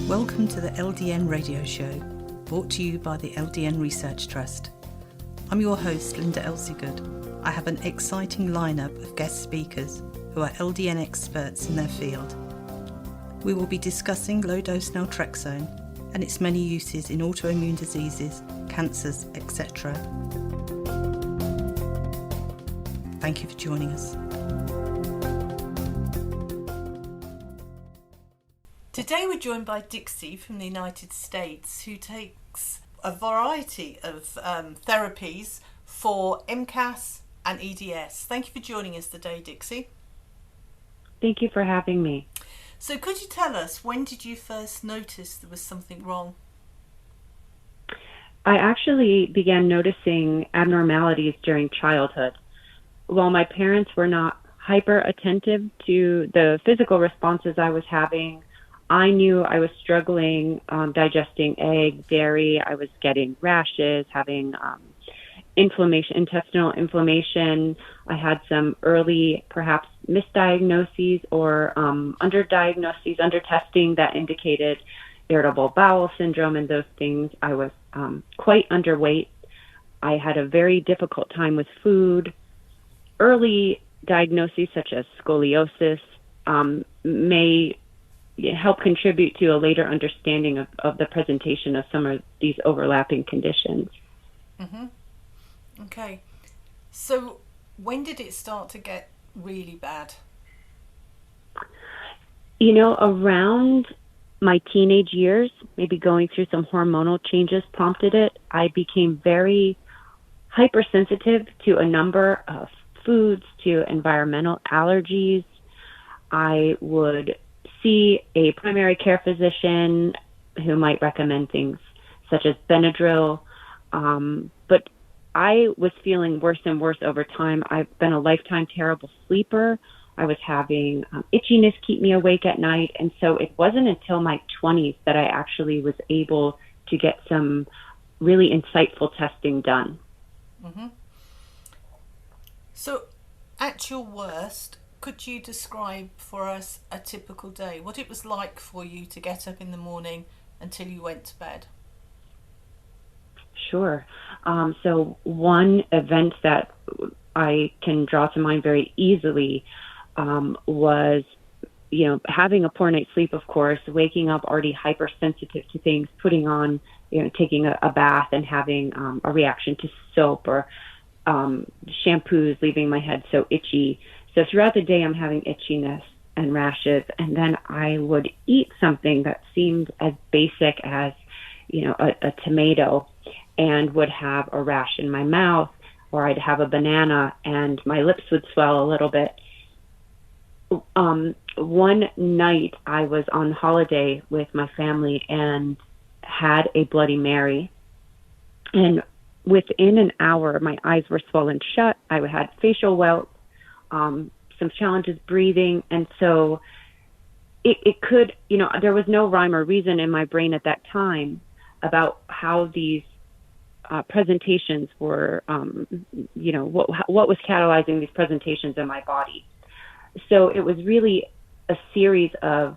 Welcome to the LDN Radio Show, brought to you by the LDN Research Trust. I'm your host, Linda Elsiegood. I have an exciting lineup of guest speakers who are LDN experts in their field. We will be discussing low-dose Naltrexone and its many uses in autoimmune diseases, cancers, etc. Thank you for joining us. Today we're joined by Dixie from the United States, who takes a variety of therapies for MCAS and EDS. Thank you for joining us today, Dixie. Thank you for having me. So could you tell us, when did you first notice there was something wrong? I actually began noticing abnormalities during childhood. While my parents were not hyper attentive to the physical responses I was having, I knew I was struggling digesting egg, dairy. I was getting rashes, having inflammation, intestinal inflammation. I had some early, perhaps misdiagnoses or underdiagnoses, undertesting that indicated irritable bowel syndrome and those things. I was quite underweight. I had a very difficult time with food. Early diagnoses such as scoliosis may help contribute to a later understanding of the presentation of some of these overlapping conditions. Mm-hmm. Okay. So when did it start to get really bad? You know, around my teenage years, maybe going through some hormonal changes prompted it. I became very hypersensitive to a number of foods, to environmental allergies. I would see a primary care physician who might recommend things such as Benadryl, but I was feeling worse and worse over time. I've been a lifetime terrible sleeper. I was having itchiness keep me awake at night, and so it wasn't until my 20s that I actually was able to get some really insightful testing done. Mm-hmm. So, at your worst, could you describe for us a typical day, what it was like for you to get up in the morning until you went to bed? Sure. So one event that I can draw to mind very easily was, having a poor night's sleep, of course, waking up already hypersensitive to things, putting on, taking a bath and having a reaction to soap or shampoos, leaving my head so itchy. So throughout the day, I'm having itchiness and rashes, and then I would eat something that seemed as basic as, a tomato, and would have a rash in my mouth, or I'd have a banana and my lips would swell a little bit. One night I was on holiday with my family and had a Bloody Mary, and within an hour, my eyes were swollen shut. I had facial welts, some challenges breathing. And so it could, there was no rhyme or reason in my brain at that time about how these presentations were, what was catalyzing these presentations in my body. So it was really a series of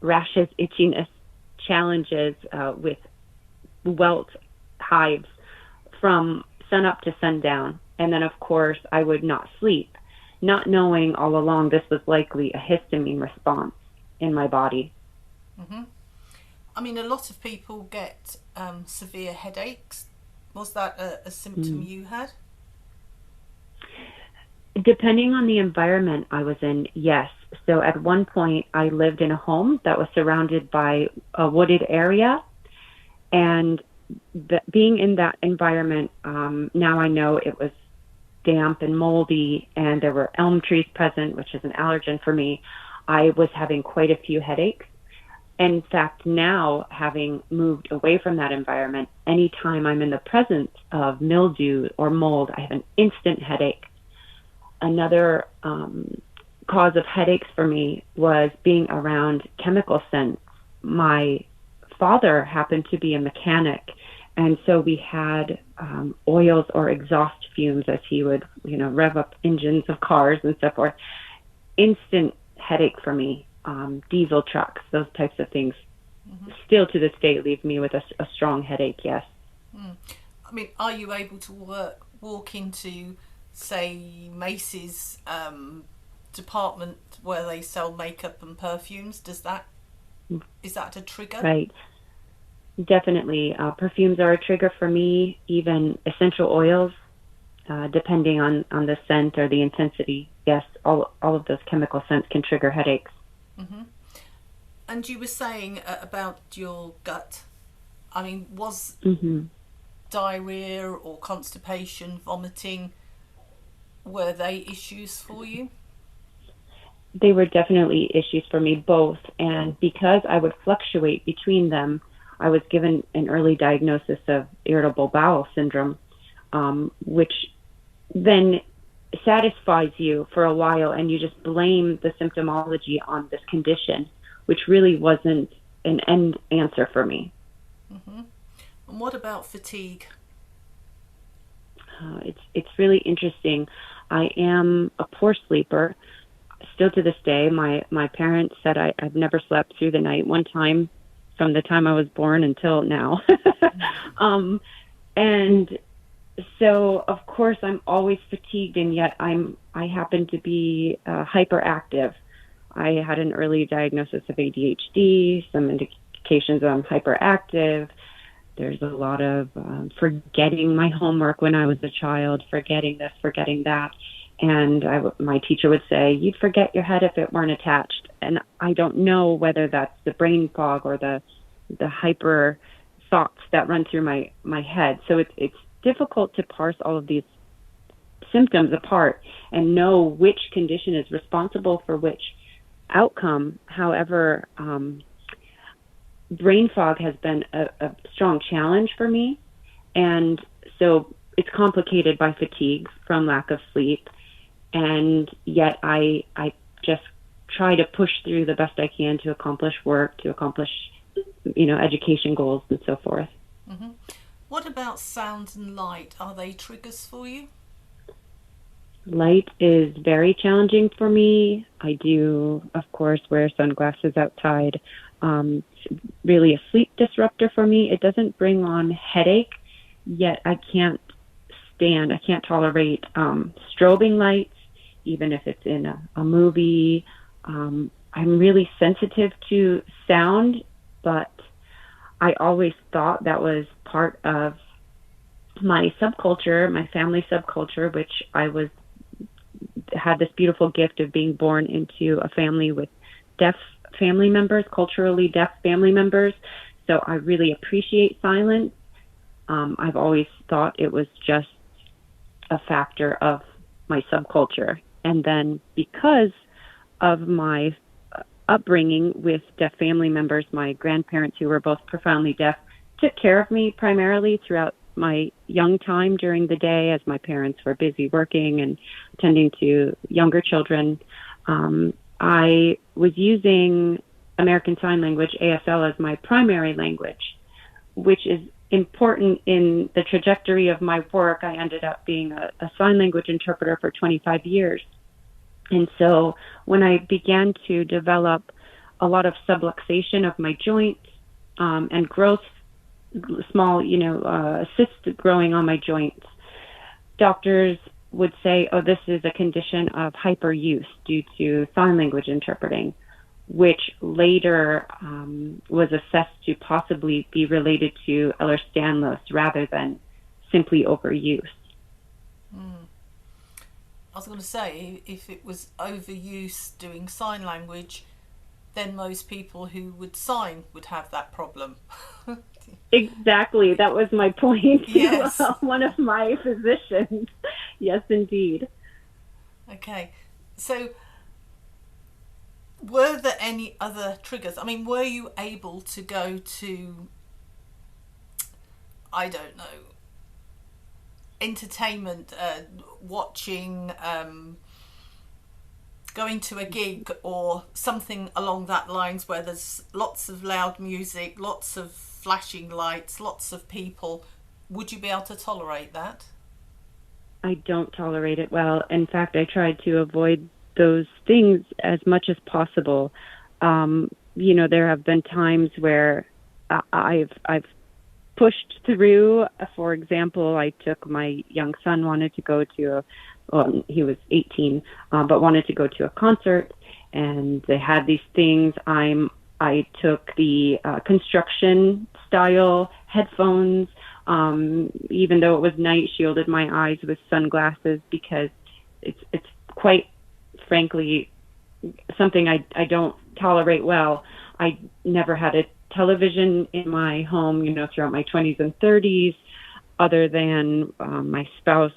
rashes, itchiness, challenges with welt hives from sunup to sundown. And then, of course, I would not sleep, not knowing all along this was likely a histamine response in my body. Mm-hmm. I mean, a lot of people get severe headaches. Was that a symptom you had? Depending on the environment I was in, yes. So at one point, I lived in a home that was surrounded by a wooded area. And being in that environment, now I know it was damp and moldy, and there were elm trees present, which is an allergen for me. I was having quite a few headaches. In fact, now, having moved away from that environment, anytime I'm in the presence of mildew or mold, I have an instant headache. Another cause of headaches for me was being around chemical scents. My father happened to be a mechanic, and so we had oils or exhaust fumes as he would, rev up engines of cars and so forth. Instant headache for me. Diesel trucks, those types of things still to this day leave me with a strong headache, yes. I mean, are you able to walk into, say, Macy's department where they sell makeup and perfumes? Is that a trigger? Right. Definitely. Perfumes are a trigger for me, even essential oils, depending on the scent or the intensity. Yes, all of those chemical scents can trigger headaches. And you were saying about your gut. I mean, was diarrhea or constipation, vomiting, were they issues for you? They were definitely issues for me, both. And because I would fluctuate between them, I was given an early diagnosis of irritable bowel syndrome, which then satisfies you for a while, and you just blame the symptomology on this condition, which really wasn't an end answer for me. And what about fatigue? It's really interesting. I am a poor sleeper. Still to this day, my parents said I've never slept through the night one time from the time I was born until now. And so, of course, I'm always fatigued, and yet I happen to be hyperactive. I had an early diagnosis of ADHD, some indications that I'm hyperactive. There's a lot of forgetting my homework when I was a child, forgetting this, forgetting that. And my teacher would say, you'd forget your head if it weren't attached. And I don't know whether that's the brain fog or the hyper thoughts that run through my head. So it's difficult to parse all of these symptoms apart and know which condition is responsible for which outcome. However, brain fog has been a strong challenge for me. And so it's complicated by fatigue from lack of sleep. And yet I just try to push through the best I can to accomplish work, to accomplish, education goals and so forth. What about sound and light? Are they triggers for you? Light is very challenging for me. I do, of course, wear sunglasses outside. It's really a sleep disruptor for me. It doesn't bring on headache, yet I can't tolerate strobing lights, even if it's in a movie. I'm really sensitive to sound, but I always thought that was part of my subculture, my family subculture, which had this beautiful gift of being born into a family with deaf family members, culturally deaf family members. So I really appreciate silence. I've always thought it was just a factor of my subculture. And then because of my upbringing with deaf family members, my grandparents, who were both profoundly deaf, took care of me primarily throughout my young time during the day as my parents were busy working and attending to younger children. I was using American Sign Language, ASL, as my primary language, which is important in the trajectory of my work. I ended up being a sign language interpreter for 25 years. And so when I began to develop a lot of subluxation of my joints and growth, small, cysts growing on my joints, doctors would say, oh, this is a condition of hyperuse due to sign language interpreting, which later was assessed to possibly be related to Ehlers-Danlos rather than simply overuse. I was going to say, if it was overuse doing sign language, then most people who would sign would have that problem. Exactly. That was my point. Yes. One of my physicians. Yes, indeed. Okay. So were there any other triggers? I mean, were you able to go to, I don't know, entertainment, watching, going to a gig or something along that lines where there's lots of loud music, lots of flashing lights, lots of people? Would you be able to tolerate that? I don't tolerate it well. In fact, I tried to avoid those things as much as possible. there have been times where I've pushed through. For example, I took my young son wanted to go to he was 18, but wanted to go to a concert, and they had these things. I took the construction style headphones, even though it was night, shielded my eyes with sunglasses, because it's quite frankly something I don't tolerate well. I never had a television in my home, throughout my 20s and 30s, other than my spouse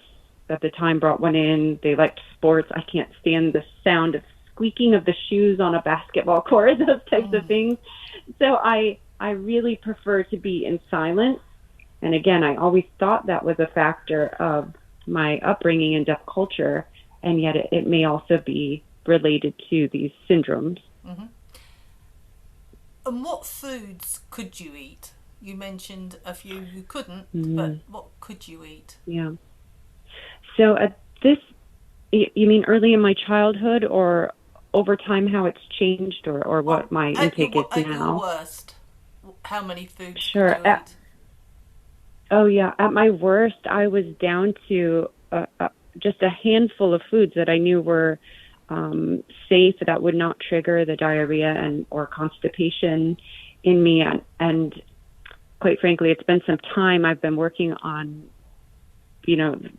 at the time brought one in. They liked sports. I can't stand the sound of squeaking of the shoes on a basketball court, those types of things. So I really prefer to be in silence. And again, I always thought that was a factor of my upbringing in deaf culture, and yet it may also be related to these syndromes. Mm-hmm. And what foods could you eat? You mentioned a few you couldn't, but what could you eat? Yeah. So at this, you mean early in my childhood, or over time how it's changed, or what my intake is now? At your worst, how many foods Sure. could you eat? Oh, yeah. At my worst, I was down to just a handful of foods that I knew were safe, that would not trigger the diarrhea or constipation in me. And quite frankly, it's been some time. I've been working on, making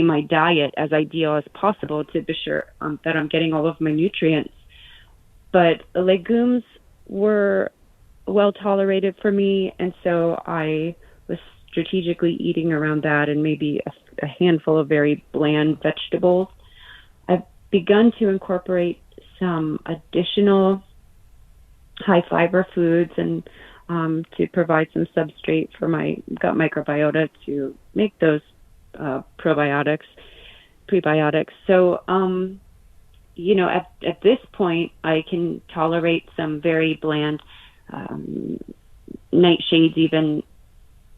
my diet as ideal as possible to be sure that I'm getting all of my nutrients. But legumes were well tolerated for me, and so I was strategically eating around that, and maybe a handful of very bland vegetables. I've begun to incorporate some additional high fiber foods, and to provide some substrate for my gut microbiota to make those prebiotics. So, at this point, I can tolerate some very bland nightshades, even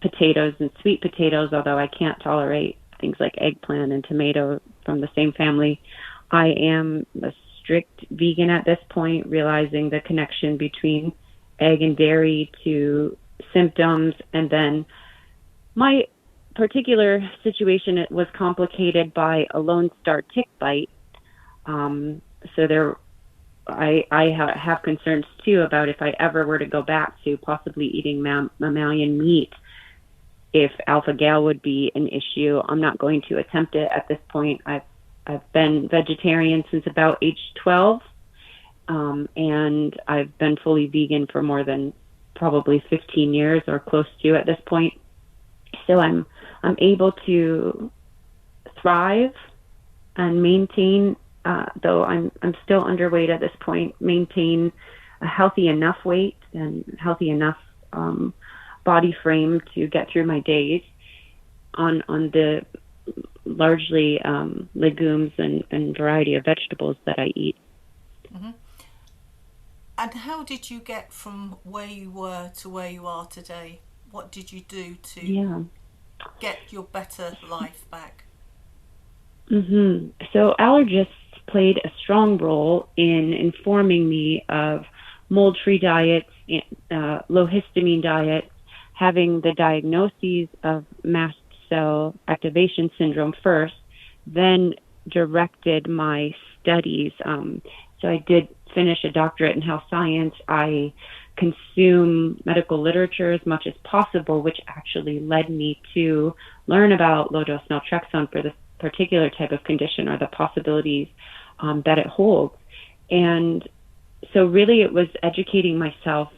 potatoes and sweet potatoes, although I can't tolerate things like eggplant and tomato from the same family. I am a strict vegan at this point, realizing the connection between egg and dairy to symptoms. And then my particular situation, it was complicated by a Lone Star tick bite. So I have concerns too about if I ever were to go back to possibly eating mammalian meat, if alpha-gal would be an issue. I'm not going to attempt it at this point. I've been vegetarian since about age 12, and I've been fully vegan for more than probably 15 years or close to at this point. So I'm able to thrive and maintain, though I'm still underweight at this point, maintain a healthy enough weight and healthy enough body frame to get through my days on the largely legumes and variety of vegetables that I eat. Mm-hmm. And how did you get from where you were to where you are today? What did you do to get your better life back? Mm-hmm. So allergists played a strong role in informing me of mold-free diets, low histamine diets, having the diagnoses of mast cell activation syndrome first, then directed my studies. So I did finish a doctorate in health science. I consume medical literature as much as possible, which actually led me to learn about low-dose naltrexone for this particular type of condition, or the possibilities that it holds. And so really it was educating myself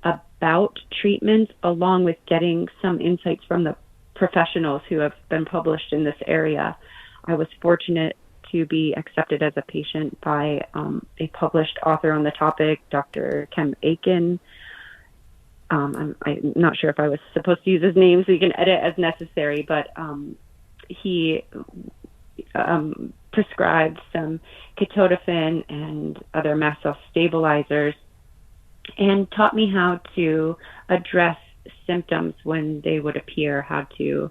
about treatments, along with getting some insights from the professionals who have been published in this area. I was fortunate to be accepted as a patient by a published author on the topic, Dr. Kem Aiken. I'm not sure if I was supposed to use his name, so you can edit as necessary, but he prescribed some ketotifen and other mast cell stabilizers, and taught me how to address symptoms when they would appear, how to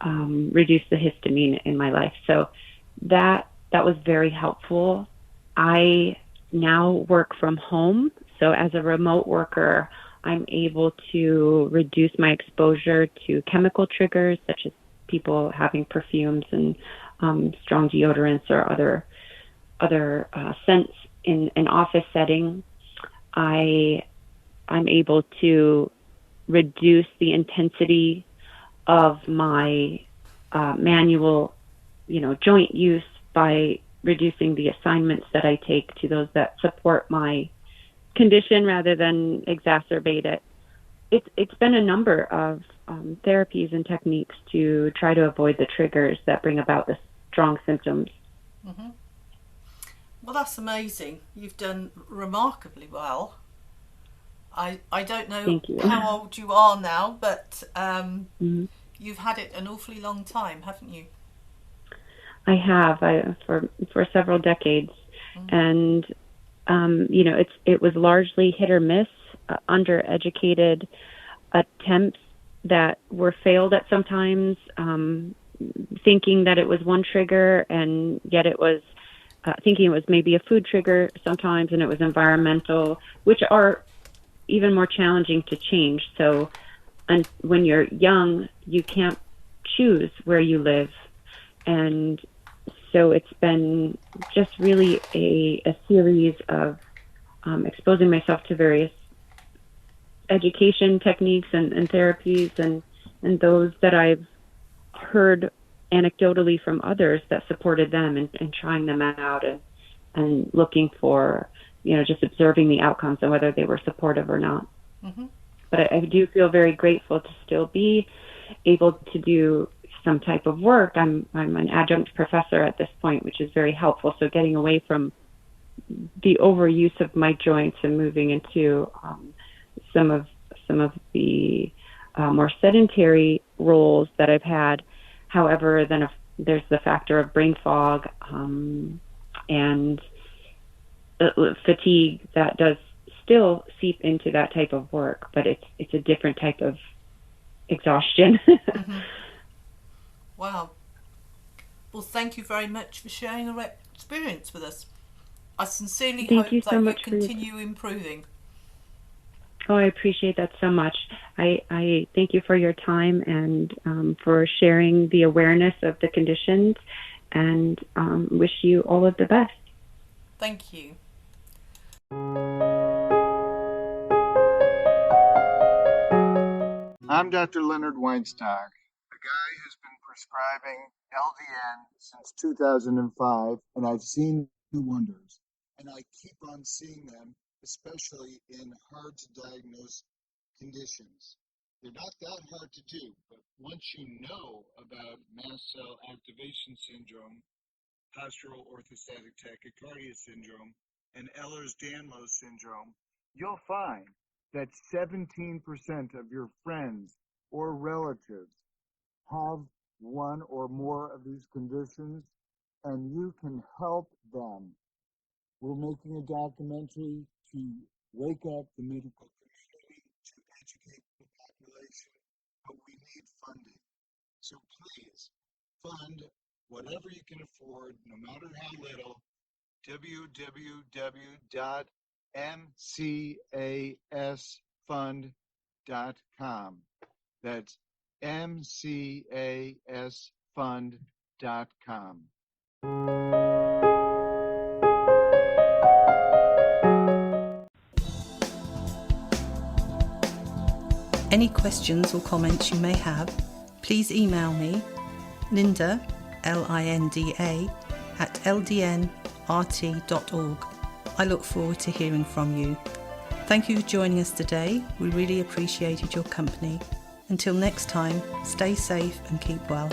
reduce the histamine in my life. So that was very helpful. I now work from home. So as a remote worker, I'm able to reduce my exposure to chemical triggers, such as people having perfumes and strong deodorants or other scents in an office setting. I'm able to reduce the intensity of my manual, joint use by reducing the assignments that I take to those that support my condition rather than exacerbate it. It's been a number of therapies and techniques to try to avoid the triggers that bring about the strong symptoms. Mm-hmm. Well, that's amazing. You've done remarkably well. I don't know how old you are now, but you've had it an awfully long time, haven't you? I have for several decades, and it was largely hit or miss, undereducated attempts that were failed at sometimes, thinking that it was one trigger, and yet it was thinking it was maybe a food trigger sometimes, and it was environmental, which are even more challenging to change. So, and when you're young, you can't choose where you live, and so it's been just really a series of exposing myself to various education techniques and therapies, and those that I've heard anecdotally from others that supported them, and trying them out, and looking for, just observing the outcomes and whether they were supportive or not. Mm-hmm. But I do feel very grateful to still be able to do some type of work. I'm an adjunct professor at this point, which is very helpful. So getting away from the overuse of my joints and moving into some of the more sedentary roles that I've had. However, then there's the factor of brain fog and fatigue that does still seep into that type of work, but it's a different type of exhaustion. Mm-hmm. Wow. Well, thank you very much for sharing your experience with us. I sincerely hope that you continue improving. Oh, I appreciate that so much. I thank you for your time and for sharing the awareness of the conditions, and wish you all of the best. Thank you. I'm Dr. Leonard Weinstock, a guy who's been prescribing LDN since 2005, and I've seen the wonders. And I keep on seeing them, especially in hard-to-diagnose conditions. They're not that hard to do, but once you know about mast cell activation syndrome, postural orthostatic tachycardia syndrome, and Ehlers-Danlos syndrome, you'll find that 17% of your friends or relatives have one or more of these conditions, and you can help them. We're making a documentary to wake up the medical community, to educate the population, but we need funding. So please fund whatever you can afford, no matter how little. www.mcasfund.com. That's mcasfund.com. Any questions or comments you may have, please email me, Linda, Linda, at ldnrt.org. I look forward to hearing from you. Thank you for joining us today. We really appreciated your company. Until next time, stay safe and keep well.